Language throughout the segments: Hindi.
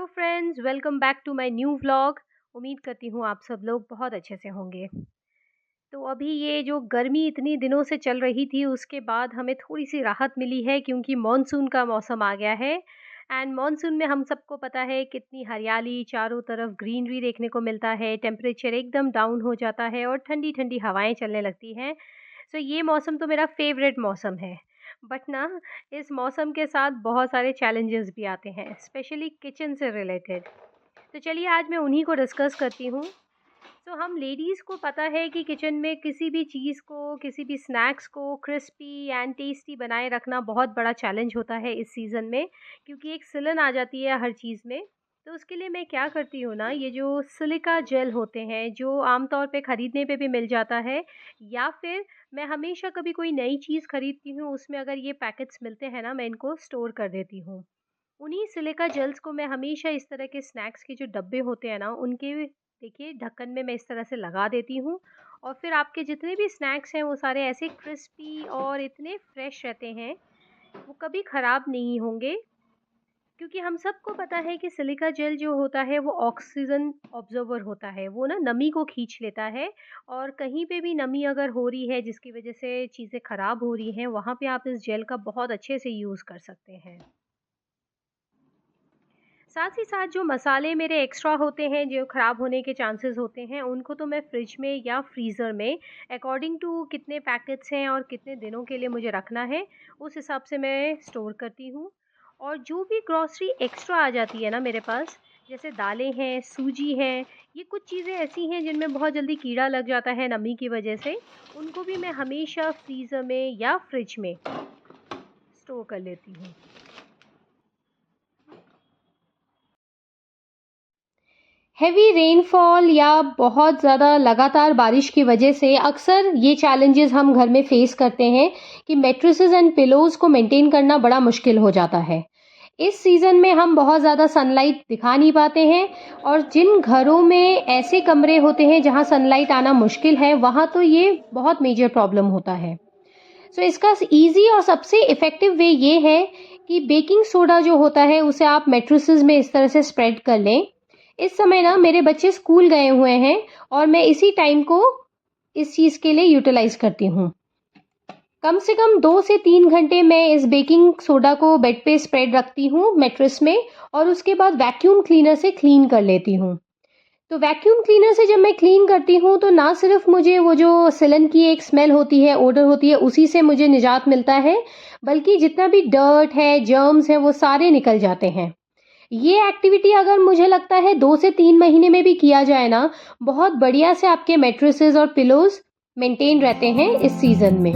Hello friends, welcome back to my new vlog. उम्मीद करती हूँ आप सब लोग बहुत अच्छे से होंगे। तो अभी ये जो गर्मी इतनी दिनों से चल रही थी उसके बाद हमें थोड़ी-सी राहत मिली है क्योंकि मॉनसून का मौसम आ गया है। एंड मॉनसून में हम सबको पता है कितनी हरियाली, चारों तरफ ग्रीनरी देखने को मिलता है, टेम्परेचर एकदम डाउन हो जाता है और ठंडी-ठंडी हवाएँ चलने लगती हैं। सो ये मौसम तो मेरा फ़ेवरेट मौसम है। बट ना इस मौसम के साथ बहुत सारे चैलेंजेस भी आते हैं, स्पेशली किचन से रिलेटेड। तो चलिए आज मैं उन्हीं को डिस्कस करती हूँ। सो हम लेडीज़ को पता है कि किचन में किसी भी चीज़ को, किसी भी स्नैक्स को क्रिस्पी एंड टेस्टी बनाए रखना बहुत बड़ा चैलेंज होता है इस सीज़न में, क्योंकि एक सिलन आ जाती है हर चीज़ में। तो उसके लिए मैं क्या करती हूँ ना, ये जो सिलिका जेल होते हैं जो आमतौर पे ख़रीदने पे भी मिल जाता है, या फिर मैं हमेशा कभी कोई नई चीज़ खरीदती हूँ उसमें अगर ये पैकेट्स मिलते हैं ना, मैं इनको स्टोर कर देती हूँ। उन्हीं सिलिका जेल्स को मैं हमेशा इस तरह के स्नैक्स के जो डब्बे होते हैं ना, उनके देखिए ढक्कन में मैं इस तरह से लगा देती हूँ। और फिर आपके जितने भी स्नैक्स हैं वो सारे ऐसे क्रिस्पी और इतने फ्रेश रहते हैं, वो कभी ख़राब नहीं होंगे। क्योंकि हम सबको पता है कि सिलिका जेल जो होता है वो ऑक्सीजन ऑब्जर्वर होता है, वो ना नमी को खींच लेता है। और कहीं पे भी नमी अगर हो रही है जिसकी वजह से चीज़ें ख़राब हो रही हैं, वहाँ पे आप इस जेल का बहुत अच्छे से यूज़ कर सकते हैं। साथ ही साथ जो मसाले मेरे एक्स्ट्रा होते हैं, जो ख़राब होने के चांसेस होते हैं, उनको तो मैं फ्रिज में या फ्रीज़र में अकॉर्डिंग टू कितने पैकेट्स हैं और कितने दिनों के लिए मुझे रखना है, उस हिसाब से मैं स्टोर करती हूँ। और जो भी ग्रॉसरी एक्स्ट्रा आ जाती है ना मेरे पास, जैसे दालें हैं, सूजी है, ये कुछ चीज़ें ऐसी हैं जिनमें बहुत जल्दी कीड़ा लग जाता है नमी की वजह से, उनको भी मैं हमेशा फ्रीज़र में या फ्रिज में स्टोर कर लेती हूँ। हेवी रेनफॉल या बहुत ज़्यादा लगातार बारिश की वजह से अक्सर ये चैलेंजेस हम घर में फेस करते हैं कि मैट्रेसेस एंड पिलोज़ को मेंटेन करना बड़ा मुश्किल हो जाता है। इस सीज़न में हम बहुत ज़्यादा सनलाइट दिखा नहीं पाते हैं, और जिन घरों में ऐसे कमरे होते हैं जहाँ सनलाइट आना मुश्किल है, वहाँ तो ये बहुत मेजर प्रॉब्लम होता है। सो इसका ईज़ी और सबसे इफ़ेक्टिव वे ये है कि बेकिंग सोडा जो होता है उसे आप मैट्रेसेस में इस तरह से स्प्रेड कर लें। इस समय ना मेरे बच्चे स्कूल गए हुए हैं और मैं इसी टाइम को इस चीज़ के लिए यूटिलाइज़ करती हूँ। कम से कम 2 से 3 घंटे मैं इस बेकिंग सोडा को बेड पे स्प्रेड रखती हूँ मैट्रेस में, और उसके बाद वैक्यूम क्लीनर से क्लीन कर लेती हूँ। तो वैक्यूम क्लीनर से जब मैं क्लीन करती हूँ तो ना सिर्फ मुझे वो जो सिलन की एक स्मेल होती है, ओडर होती है, उसी से मुझे निजात मिलता है, बल्कि जितना भी डर्ट है, जर्म्स है, वो सारे निकल जाते हैं। ये एक्टिविटी अगर मुझे लगता है 2 से 3 महीने में भी किया जाए ना, बहुत बढ़िया से आपके मैट्रेसेस और पिलोज़ मेंटेन रहते हैं इस सीज़न में।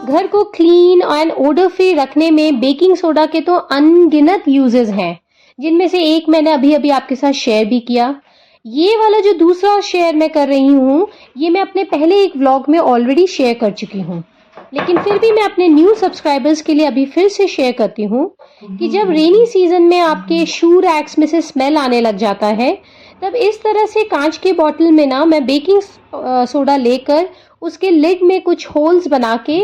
घर को क्लीन एंड ओडर फ्री रखने में बेकिंग सोडा के तो अनगिनत यूजेस हैं, जिनमें से एक मैंने अभी अभी आपके साथ शेयर भी किया। ये वाला जो दूसरा शेयर मैं कर रही हूँ, ये मैं अपने पहले एक व्लॉग में ऑलरेडी शेयर कर चुकी हूँ, लेकिन फिर भी मैं अपने न्यू सब्सक्राइबर्स के लिए अभी फिर से शेयर करती हूँ कि जब रेनी सीजन में आपके शू रैक्स में से स्मेल आने लग जाता है, तब इस तरह से कांच के बॉटल में ना मैं बेकिंग सोडा लेकर उसके लिड में कुछ होल्स बना के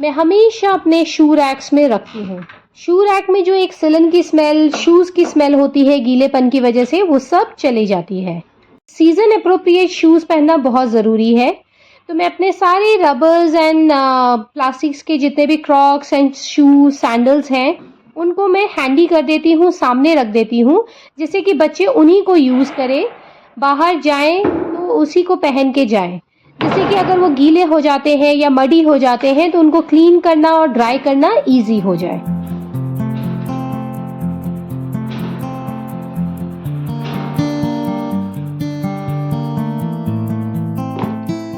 मैं हमेशा अपने शू रैक्स में रखती हूँ। शू रैक में जो एक सिलन की स्मेल, शूज़ की स्मेल होती है गीलेपन की वजह से, वो सब चली जाती है। सीज़न अप्रोप्रिएट शूज़ पहनना बहुत ज़रूरी है। तो मैं अपने सारे रबर्स एंड प्लास्टिक्स के जितने भी क्रॉक्स एंड शूज़, सैंडल्स हैं, उनको मैं हैंडी कर देती हूँ, सामने रख देती हूँ, जिससे कि बच्चे उन्हीं को यूज़ करें। बाहर जाएँ तो उसी को पहन के जाएँ। जिससे कि अगर वो गीले हो जाते हैं या मडी हो जाते हैं तो उनको क्लीन करना और ड्राई करना ईजी हो जाए।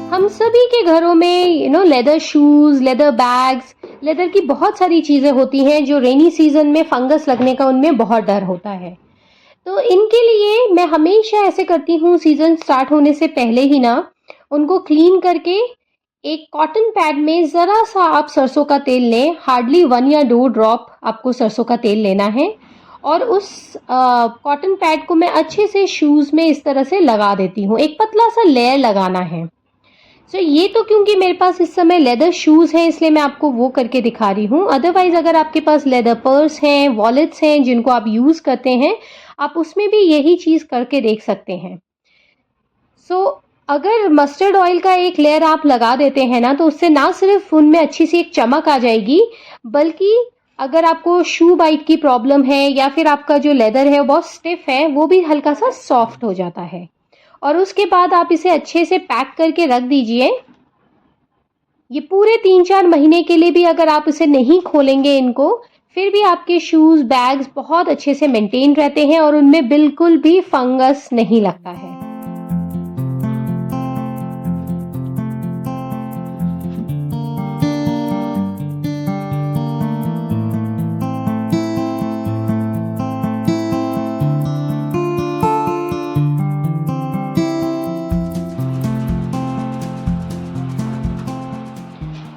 हम सभी के घरों में leather shoes, leather bags, leather की बहुत सारी चीजें होती हैं जो रेनी सीजन में फंगस लगने का उनमें बहुत डर होता है। तो इनके लिए मैं हमेशा ऐसे करती हूँ, सीजन स्टार्ट होने से पहले ही ना उनको क्लीन करके एक कॉटन पैड में ज़रा सा आप सरसों का तेल लें, हार्डली 1 या 2 ड्रॉप आपको सरसों का तेल लेना है और उस कॉटन पैड को मैं अच्छे से शूज़ में इस तरह से लगा देती हूँ। एक पतला सा लेयर लगाना है। सो ये तो क्योंकि मेरे पास इस समय लेदर शूज़ हैं इसलिए मैं आपको वो करके दिखा रही हूँ। अदरवाइज़ अगर आपके पास लेदर पर्स हैं, वॉलेट्स हैं जिनको आप यूज़ करते हैं, आप उसमें भी यही चीज़ करके देख सकते हैं। सो अगर मस्टर्ड ऑयल का एक लेयर आप लगा देते हैं ना, तो उससे ना सिर्फ उनमें अच्छी सी एक चमक आ जाएगी, बल्कि अगर आपको शू बाइट की प्रॉब्लम है या फिर आपका जो लेदर है वो बहुत स्टिफ है, वो भी हल्का सा सॉफ्ट हो जाता है। और उसके बाद आप इसे अच्छे से पैक करके रख दीजिए। ये पूरे 3-4 महीने के लिए भी अगर आप इसे नहीं खोलेंगे इनको, फिर भी आपके शूज़, बैग्स बहुत अच्छे से मेंटेन रहते हैं और उनमें बिल्कुल भी फंगस नहीं लगता है।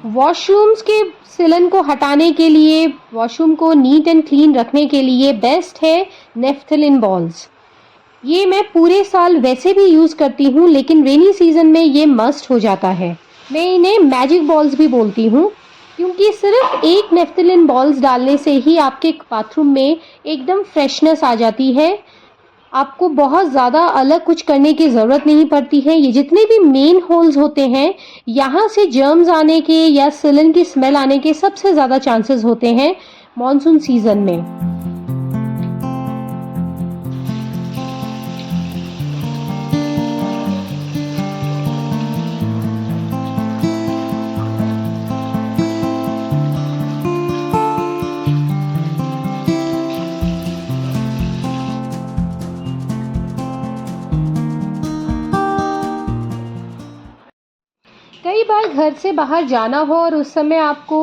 वॉशरूम्स के सिलन को हटाने के लिए, वॉशरूम को नीट एंड क्लीन रखने के लिए बेस्ट है नेफ्थलीन बॉल्स। ये मैं पूरे साल वैसे भी यूज़ करती हूँ, लेकिन रेनी सीज़न में ये मस्ट हो जाता है। मैं इन्हें मैजिक बॉल्स भी बोलती हूँ, क्योंकि सिर्फ एक नेफ्थलीन बॉल्स डालने से ही आपके बाथरूम में एकदम फ्रेशनेस आ जाती है। आपको बहुत ज़्यादा अलग कुछ करने की ज़रूरत नहीं पड़ती है। ये जितने भी मेन होल्स होते हैं, यहाँ से जर्म्स आने के या सिलन की स्मेल आने के सबसे ज़्यादा चांसेस होते हैं मॉनसून सीज़न में। कई बार घर से बाहर जाना हो और उस समय आपको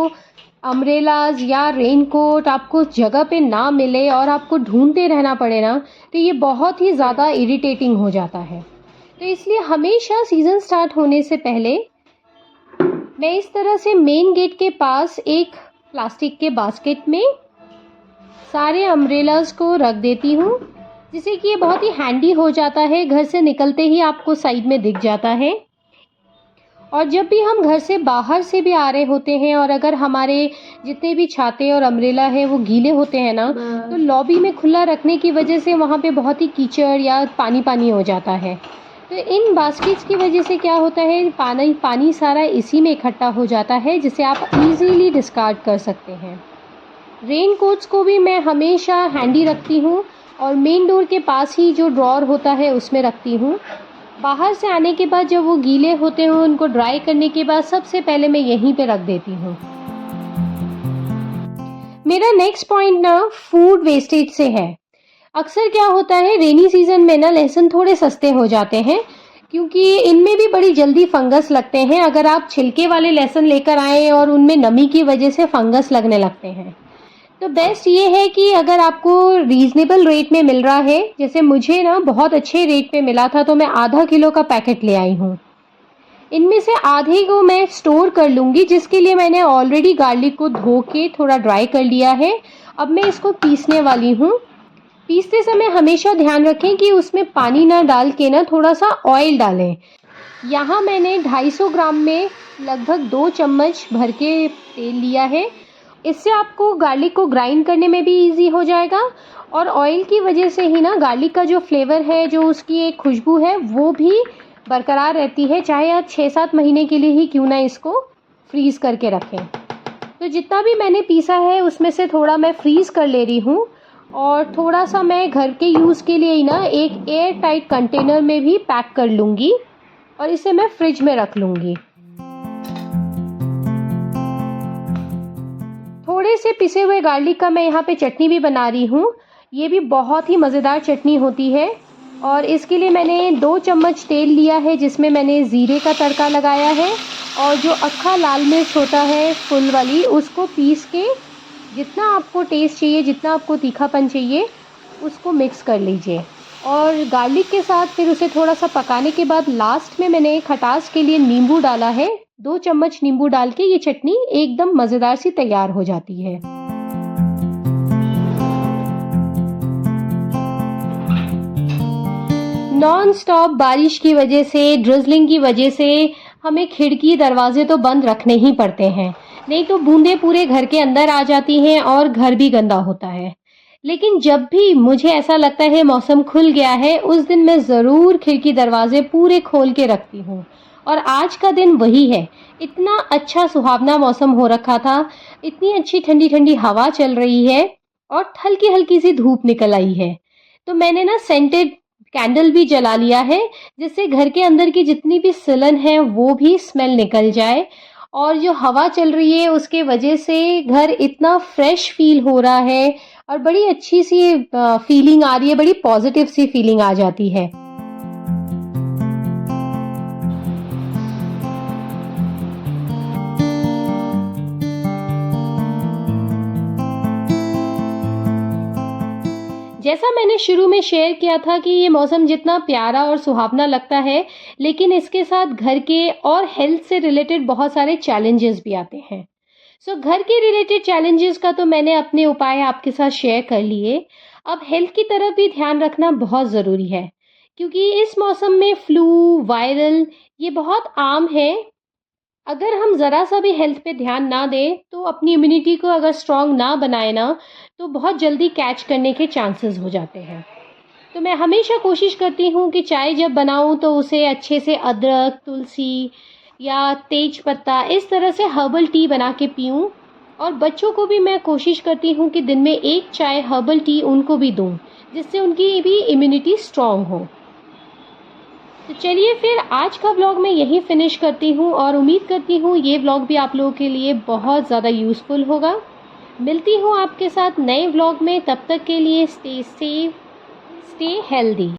अम्ब्रेलाज या रेनकोट आपको जगह पे ना मिले और आपको ढूंढते रहना पड़े ना, तो ये बहुत ही ज़्यादा इरिटेटिंग हो जाता है। तो इसलिए हमेशा सीज़न स्टार्ट होने से पहले मैं इस तरह से मेन गेट के पास एक प्लास्टिक के बास्केट में सारे अम्ब्रेलाज को रख देती हूँ, जिससे कि ये बहुत ही हैंडी हो जाता है। घर से निकलते ही आपको साइड में दिख जाता है। और जब भी हम घर से बाहर से भी आ रहे होते हैं और अगर हमारे जितने भी छाते और अम्ब्रेला है वो गीले होते हैं ना, तो लॉबी में खुला रखने की वजह से वहाँ पे बहुत ही कीचड़ या पानी पानी हो जाता है। तो इन बास्केट्स की वजह से क्या होता है, पानी सारा इसी में इकट्ठा हो जाता है, जिसे आप इजीली डिस्कार्ड कर सकते हैं। रेन कोट्स को भी मैं हमेशा हैंडी रखती हूँ और मेन डोर के पास ही जो ड्रॉर होता है उसमें रखती हूँ। बाहर से आने के बाद जब वो गीले होते हैं, उनको ड्राई करने के बाद सबसे पहले मैं यहीं पे रख देती हूँ। मेरा नेक्स्ट पॉइंट ना फूड वेस्टेज से है। अक्सर क्या होता है, रेनी सीजन में ना लहसुन थोड़े सस्ते हो जाते हैं, क्योंकि इनमें भी बड़ी जल्दी फंगस लगते हैं। अगर आप छिलके वाले लहसुन लेकर आए और उनमें नमी की वजह से फंगस लगने लगते हैं, तो बेस्ट ये है कि अगर आपको रीज़नेबल रेट में मिल रहा है, जैसे मुझे ना बहुत अच्छे रेट पे मिला था, तो मैं आधा किलो का पैकेट ले आई हूँ। इनमें से आधे को मैं स्टोर कर लूँगी, जिसके लिए मैंने ऑलरेडी गार्लिक को धो के थोड़ा ड्राई कर लिया है। अब मैं इसको पीसने वाली हूँ। पीसते समय हमेशा ध्यान रखें कि उसमें पानी ना डाल के ना थोड़ा सा ऑयल डालें। यहाँ मैंने 250 ग्राम में लगभग 2 चम्मच भर के तेल लिया है। इससे आपको गार्लिक को ग्राइंड करने में भी इजी हो जाएगा और ऑयल की वजह से ही ना गार्लिक का जो फ्लेवर है, जो उसकी एक खुशबू है, वो भी बरकरार रहती है, चाहे आप 6-7 महीने के लिए ही क्यों ना इसको फ्रीज़ करके रखें। तो जितना भी मैंने पीसा है उसमें से थोड़ा मैं फ्रीज़ कर ले रही हूँ और थोड़ा सा मैं घर के यूज़ के लिए ही ना एक एयर टाइट कंटेनर में भी पैक कर लूँगी और इसे मैं फ्रिज में रख लूँगी। थोड़े से पिसे हुए गार्लिक का मैं यहाँ पे चटनी भी बना रही हूँ। ये भी बहुत ही मज़ेदार चटनी होती है और इसके लिए मैंने 2 चम्मच तेल लिया है, जिसमें मैंने ज़ीरे का तड़का लगाया है और जो अक्खा लाल मिर्च होता है फुल वाली, उसको पीस के जितना आपको टेस्ट चाहिए, जितना आपको तीखापन चाहिए, उसको मिक्स कर लीजिए। और गार्लिक के साथ फिर उसे थोड़ा सा पकाने के बाद लास्ट में मैंने खटास के लिए नींबू डाला है, 2 चम्मच नींबू डाल के ये चटनी एकदम मज़ेदार सी तैयार हो जाती है। नॉन स्टॉप बारिश की वजह से, ड्रिज़लिंग की वजह से हमें खिड़की दरवाजे तो बंद रखने ही पड़ते हैं, नहीं तो बूंदें पूरे घर के अंदर आ जाती हैं और घर भी गंदा होता है। लेकिन जब भी मुझे ऐसा लगता है मौसम खुल गया है, उस दिन मैं ज़रूर खिड़की दरवाजे पूरे खोल के रखती हूँ। और आज का दिन वही है। इतना अच्छा सुहावना मौसम हो रखा था, इतनी अच्छी ठंडी-ठंडी हवा चल रही है और हल्की-हल्की सी धूप निकल आई है। तो मैंने ना सेंटेड कैंडल भी जला लिया है, जिससे घर के अंदर की जितनी भी सिलन है वो भी स्मेल निकल जाए और जो हवा चल रही है उसके वजह से घर इतना फ्रेश फील हो रहा है और बड़ी अच्छी सी फीलिंग आ रही है, बड़ी पॉजिटिव सी फीलिंग आ जाती है। जैसा मैंने शुरू में शेयर किया था कि ये मौसम जितना प्यारा और सुहावना लगता है, लेकिन इसके साथ घर के और हेल्थ से रिलेटेड बहुत सारे चैलेंजेस भी आते हैं। घर के रिलेटेड चैलेंजेस का तो मैंने अपने उपाय आपके साथ शेयर कर लिए। अब हेल्थ की तरफ भी ध्यान रखना बहुत ज़रूरी है, क्योंकि इस मौसम में फ्लू, वायरल ये बहुत आम है। अगर हम ज़रा सा भी हेल्थ पे ध्यान ना दें, तो अपनी इम्यूनिटी को अगर स्ट्रॉन्ग ना बनाए ना, तो बहुत जल्दी कैच करने के चांसेस हो जाते हैं। तो मैं हमेशा कोशिश करती हूँ कि चाय जब बनाऊँ तो उसे अच्छे से अदरक, तुलसी या तेज पत्ता इस तरह से हर्बल टी बना के पीऊँ। और बच्चों को भी मैं कोशिश करती हूँ कि दिन में 1 चाय हर्बल टी उनको भी दूँ, जिससे उनकी भी इम्यूनिटी स्ट्रॉन्ग हो। तो चलिए फिर आज का व्लॉग मैं यहीं फिनिश करती हूँ और उम्मीद करती हूँ ये व्लॉग भी आप लोगों के लिए बहुत ज़्यादा यूज़फुल होगा। मिलती हूँ आपके साथ नए व्लॉग में, तब तक के लिए स्टे सेफ, स्टे हेल्दी।